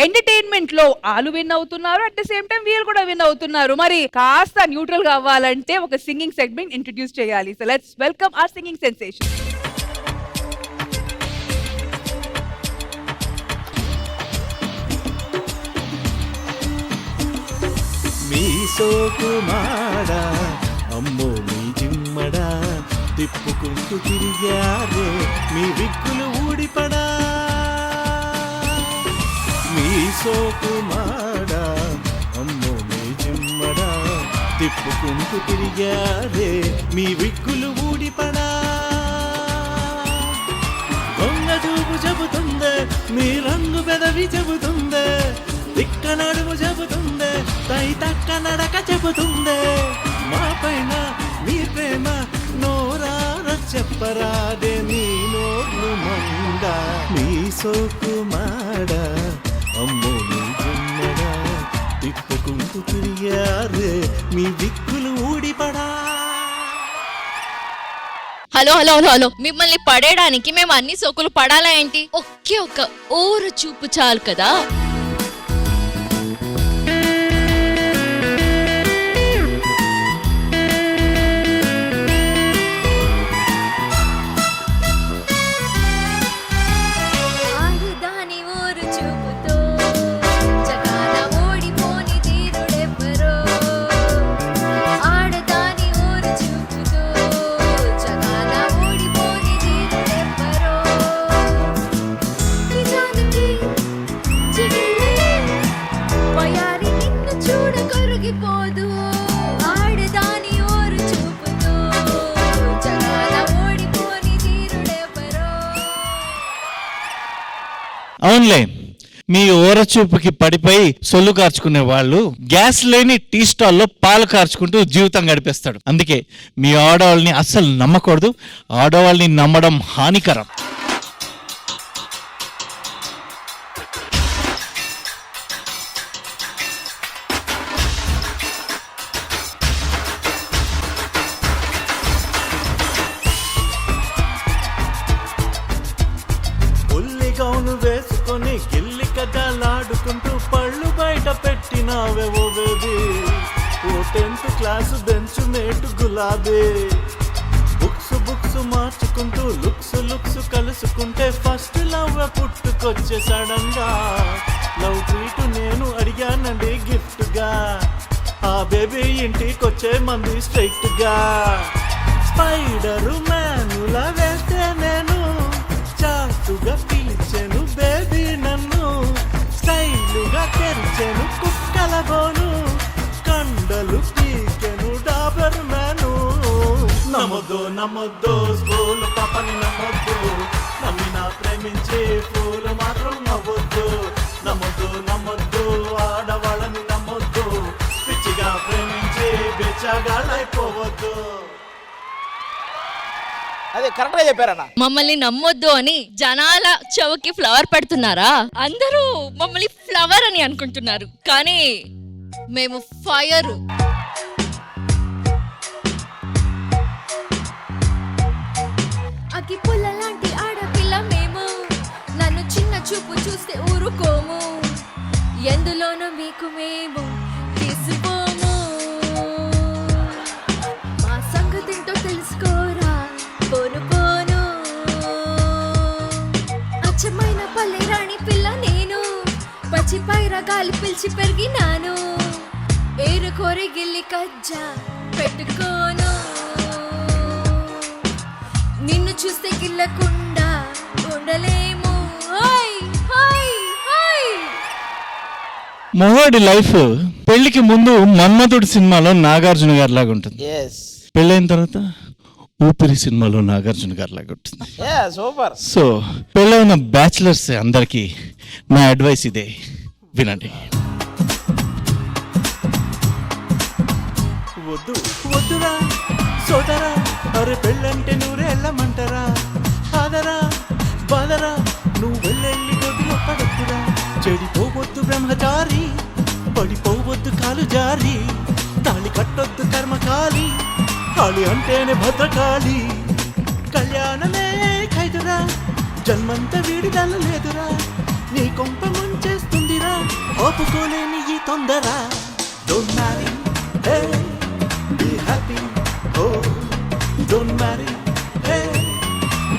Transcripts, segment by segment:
Entertainment లో వాళ్ళు win అవుతున్నారు, అట్ ద సేమ్ టైం వీళ్ళు కూడా విన్ అవుతున్నారు. మరి కాస్త న్యూట్రల్ గా అవ్వాలంటే ఒక సింగింగ్ సెగ్మెంట్ ఇంట్రడ్యూస్ చేయాలి. So let's welcome our singing sensation. మీ సోకుమాడా అమ్మో మీ జిమ్మడా తిప్పుకుంటూ తిరిగారే మీ విక్కులు ఊడిపడా. మీ సోకుమాడా అమ్మో మీ జిమ్మడా తిప్పుకుంటూ తిరిగారే మీ విక్కులు ఊడిపడా. దొంగ చూపు చెబుతుందే మీ రంగు పెదవి చెబుతుందే, తిక్క నడుము చెబుతుందే, తై తక్క నడక చెబుతుందే. మా పైన మీ ప్రేమ నోరార చెప్పరాదే మీ నోరు మంద. మీ సోకుమాడా అమ్మో మీ జన్మడా తిప్పుకుంటూ తిరిగారే మీ దిక్కులు ఊడిపడా. హలో హలో హలో హలో, మిమ్మల్ని పడేయడానికి మేము అన్ని సోకులు పడాలా ఏంటి? ఒకే ఒక్క ఓర చూపు చాలు కదా. అవునులే, మీ ఓరచూపుకి పడిపోయి సొల్లు కార్చుకునే వాళ్ళు గ్యాస్ లేని టీ స్టాల్లో పాలు కార్చుకుంటూ జీవితం గడిపేస్తాడు. అందుకే మీ ఆడవాళ్ళని అస్సలు నమ్మకూడదు, ఆడవాళ్ళని నమ్మడం హానికరం. గౌను వేసుకొని గిల్లి కజాలాడుకుంటూ పళ్ళు బయట పెట్టినావే ఓ బేబీ. ఓ 10th క్లాసు బెంచు మేటు గులాబీ. బుక్స్ మార్చుకుంటూ లుక్స్ కలుసుకుంటే ఫస్ట్ లవ్ పుట్టుకొచ్చే సడన్ గా. లవ్ ట్రీట్ నేను అడిగానండి గిఫ్ట్ గా, ఆ బేబీ ఇంటికొచ్చే మంది స్ట్రైట్ గా. స్పైడరు మ్యానులా వేస్తే నేను చాటుగా పిలిచెను బేబీ నన్ను, స్టైలుగా తెరిచెను కుక్కల బోను, కండలు పీకెను డాబర్ మ్యాను. నమ్మొద్దు స్కూల్ పాపని నమ్మొద్దు, నమ్మిన ప్రేమించే పూలు మాత్రం నవ్వొద్దు. నమ్మొద్దు ఆడవాళ్ళని నమ్మొద్దు, పిచ్చిగా ప్రేమించే బెచ్చగాళ్ళైపోవద్దు. అదే కరెక్ట్ గా చెప్పారన్న. మమ్మల్ని నమ్మొద్దు అని జనాల చెవుకి ఫ్లవర్ పెడుతున్నారా? అందరూ మమ్మల్ని ఫ్లవర్ అని అనుకుంటున్నారు, కానీ మేము ఫైర్. అగ్గి పుల్ల లాంటి ఆడపిల్ల మేము, నన్ను చిన్న చూపు చూస్తే ఊరుకోము, ఎందులోనూ మీకు మేము తీసిపోము. మా సంగతింటో తెలుసుకోరా పోను అచ్చమైన పల్లె రాణి పిల్ల నేను, పచ్చి పైర గాలి పిలిచి పెరిగినాను, ఏరు కోరి గిల్లి కజ్జా పెట్టుకోను, నిన్ను చూస్తే గిల్లకుండా ఉండలేము. మొహోడి లైఫ్ పెళ్లికి ముందు మన్మధుడు సినిమాలో నాగార్జున గారి లాగా ఉంటుంది, పెళ్ళైన తర్వాత ఊపిరి సినిమాలో నాగార్జున గారి లాగా ఉంటుంది. సూపర్. సో పెళ్ళైన బ్యాచిలర్స్ అందరికీ నా అడ్వైస్ ఇదే, వినండి. వద్దురా సోదరా, అరే పెళ్ళంటే నూరెళ్ళమంటారా, ఆదరా బాదరా నువ్వు వెళ్ళెళ్ళి గదిలో పడద్దురా. చెడిపోవద్దు బ్రహ్మచారి, పడిపోవద్దు కాలు జారి, తాళి కట్టొద్దు కర్మకాలి, కాళి అంటేనే భద్రకాళి. కళ్యాణమే ఖైదురా, జన్మంతా వీడిదల్ల లేదురా, నీ కొంప ముంచేస్తుందిరా, ఒప్పుకోలేని ఈ తొందర don't marry hey be happy oh don't marry hey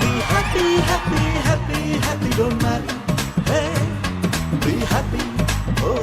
be happy happy happy happy don't marry hey be happy oh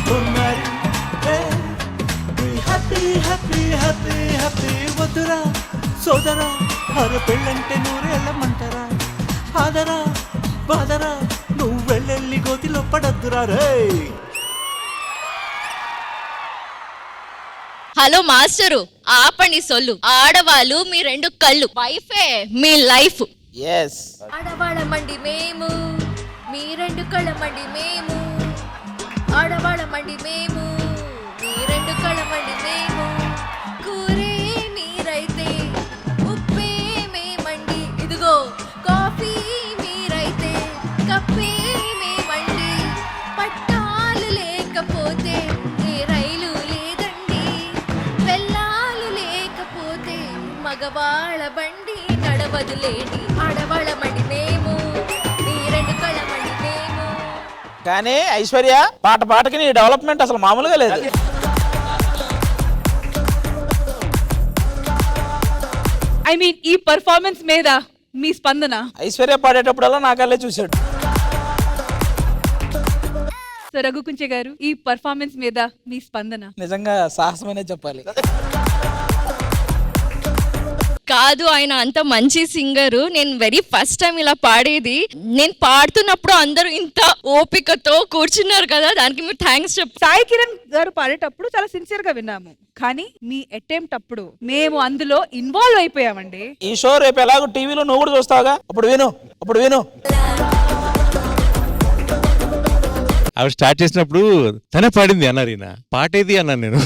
don't marry hey be happy happy happy happy వద్దురా సోదరా అర పెళ్ళంటే నూరేళ్ళమంటారా ఆదరా బాదరా నువ్వు వెళ్ళెళ్ళి గోతిలో పడద్దురా రే. హలో మాస్టరు, ఆపండి సొల్లు. ఆడవాళ్ళు మీ రెండు కళ్ళు, వైఫే మీ లైఫ్. ఎస్ ఆడవాళ్ళమండి మేము, మీ రెండు కళ్ళమండి మేము. ఆడవాళ్ళమండి మేము, మీ రెండు కళ్ళమండి మేము. కూరే మీరైతే ఉప్పే మేమండి, ఇదిగో కాఫీ మీరైతే కప్పే మేమండి. పట్టాలు లేకపోతే ఏ రైలు లేదండి, వెళ్ళాలు లేకపోతే మగవాళ్ళ బండి నడవదులేండి. ఆడవాళ్ళమండి మేము, మీ రెండు కళ్ళమండి మేము. కానీ ఐశ్వర్య పాట పాటకి నీ డెవలప్మెంట్ అసలు మామూలుగా లేదు. ఐ మీన్ ఈ పర్ఫార్మెన్స్ మీద మీ స్పందన? ఐశ్వర్య పాడేటప్పుడల్లా నాకల్లే చూశాడు. సో రఘుకుంచే గారు, ఈ పర్ఫార్మెన్స్ మీద మీ స్పందన? నిజంగా సాహసమనే చెప్పాలి. కాదు, ఆయన అంత మంచి సింగరు. నేను వెరీ ఫస్ట్ టైం ఇలా పాడేది. నేను పాడుతున్నప్పుడు అందరూ ఇంత ఓపికతో కూర్చున్నారు కదా, దానికి మీరు థ్యాంక్స్ చెప్పు. సాయి కిరణ్ గారు పాడేటప్పుడు చాలా సిన్సియర్ గా విన్నాము, కానీ మీ అటెంప్ట్ అప్పుడు మేము అందులో ఇన్వాల్వ్ అయిపోయామండి. ఈ షో రేపు ఎలాగో టీవీలో నువ్వు కూడా చూస్తావుగా, అప్పుడు విను. ఆవిడ స్టార్ట్ చేసినప్పుడు తనే పాడింది అన్నారు, ఈయన పాటేది అన్నాను నేను.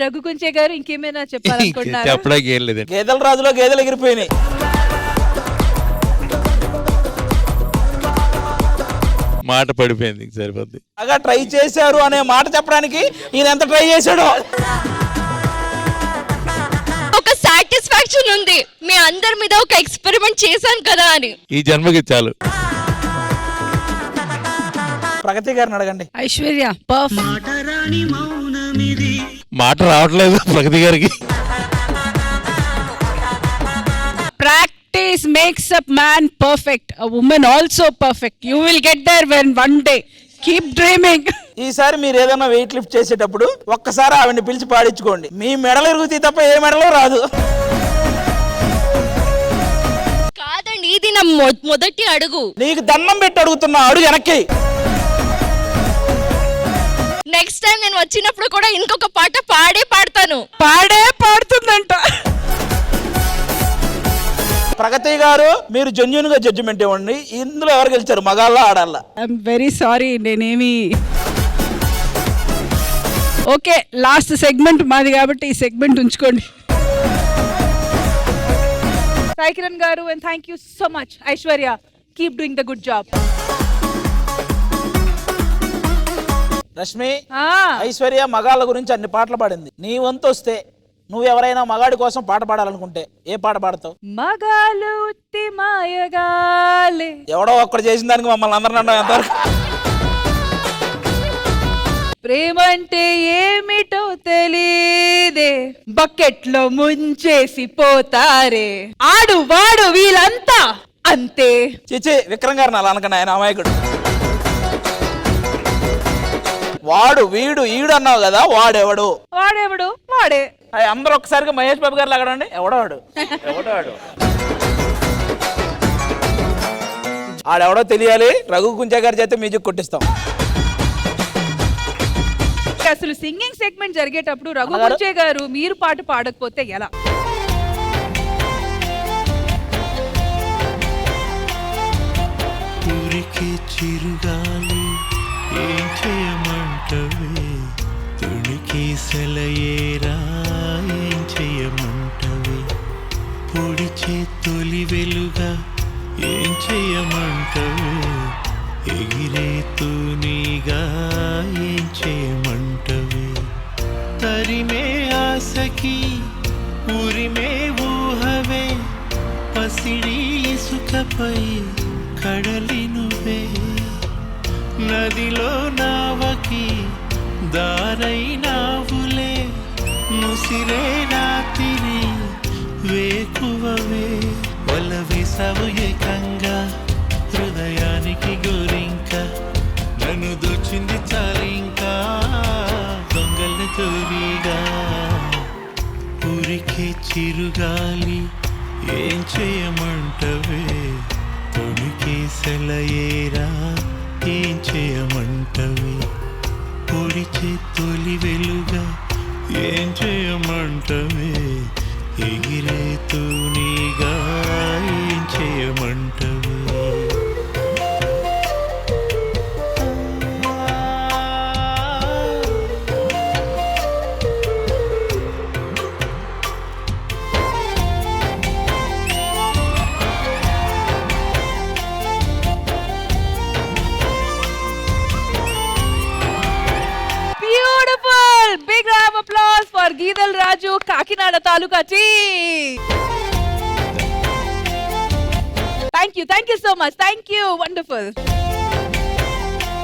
రఘుకుంచే గారు ఇంకేమైనా చెప్పాలనుకుంటున్నారా? చెప్పడానికి ఏం లేదండి. గేదెల రాజులో గేదెలు ఎగిరిపోయినాయి. మాట పడిపోయింది, సరిపోద్ది. బాగా ట్రై చేశారు అనే మాట చెప్పడానికి ఈయన ఎంత ట్రై చేశాడో. ఒక సాటిస్ఫాక్షన్ ఉంది, మీ అందరి మీద ఒక ఎక్స్పెరిమెంట్ చేశాను కదా అని. ఈ జన్మకి చాలు. ప్రగతి గారిని అడగండి. ఐశ్వర్య మాట రావట్లేదు ప్రగతి గారికి. Practice makes a man perfect, a woman also perfect. You will get there when one day. Keep dreaming. ఈసారి మీరు ఏదైనా వెయిట్ లిఫ్ట్ చేసేటప్పుడు ఒక్కసారి ఆవిడ్ని పిలిచి పాడించుకోండి. మీ మెడలు ఇరుగుతాయి తప్ప ఏ మెడలో రాదు. కాదండి, ఇది నా మొదటి అడుగు. నీకు దండం పెట్టి అడుగుతున్నా, అడుగు వెనక్కి. నెక్స్ట్ టైం నేను వచ్చినప్పుడు కూడా ఇంకొక పాట పాడతాను. పాడుతుందంట. ప్రగతి గారు, మీరు జెన్యూన్ గా జడ్జిమెంట్ ఇవ్వండి. ఇందులో ఎవరు గెలిచారు, మగాళ్ళ ఆడాళ్ళ? ఐఎమ్ వెరీ సారీ, నేనేమి. ఓకే, లాస్ట్ సెగ్మెంట్ మాది కాబట్టి ఈ సెగ్మెంట్ ఉంచుకోండి. సాయి కిరణ్ గారు, and thank you so much. Aishwarya, keep doing the good job. Rashmi, Aishwarya మగాళ్ళ గురించి అన్ని పాటలు పాడింది. నీ వంతు వస్తే నువ్వు ఎవరైనా మగాడి కోసం పాట పాడాలనుకుంటే ఏ పాట పాడతావు? మగాలు ఉత్తి మాయగాలే. ఎవడో ఒక్కడు చేసిన దానికి మమ్మల్ని అందరినీ అన్నావు ఎంతవరకు? ప్రేమంటే ఏమిటో తెలీదే, బకెట్లో ముంచేసి పోతారే, ఆడు వాడు వీళ్ళంతా అంతే. చిచి, విక్రమ్ గారిని అలా అనకండి, ఆయన అమాయకుడు. వాడు వీడు ఈడు అన్నావు కదా, వాడెవడు? వాడే. అందరూ ఒక్కసారిగా మహేష్ బాబు గారు లాగడండి. ఎవడవాడు? ఆడెవడో తెలియాలి. రఘుకుంచే గారి చేత మ్యూజిక్ కొట్టిస్తాం. అసలు సింగింగ్ సెగ్మెంట్ జరిగేటప్పుడు రఘుకుంచే గారు మీరు పాట పాడకపోతే ఎలా? ఊరికే చిరుగాలి ఏం చేయమంటవే, తుడికి సెలయేరా ఏం చేయమంటవే, పొడిచే తొలి వెలుగా ఏం చేయమంటవే, ఎగిరే తూనీగా ఏం చేయమంటవే, తరిమే ఆశకి ఉరిమే ఊహవే, పసిడి ఇసుకపై కడలి నువ్వే. నదిలో నావకి దారైనావులే ముసిరే రాత్రి వేకువవే వల వేసావు ఏకంగా హృదయానికి గోరింక నన్ను దోచింది చాలింకా దొంగల జోరీగా ఊరికే చిరుగాలి ఏం చేయమంటవే తొడికే సెలయేరా ఏం చేయమంటవే పొడిచే తొలి వెలుగా ఏం చేయమంటవే ఎగిరే తూనీగా ఏం చేయమంటవే beautiful big round of applause for గీదల్ Raju Kakinada taluka team. Thank you so much, thank you, wonderful.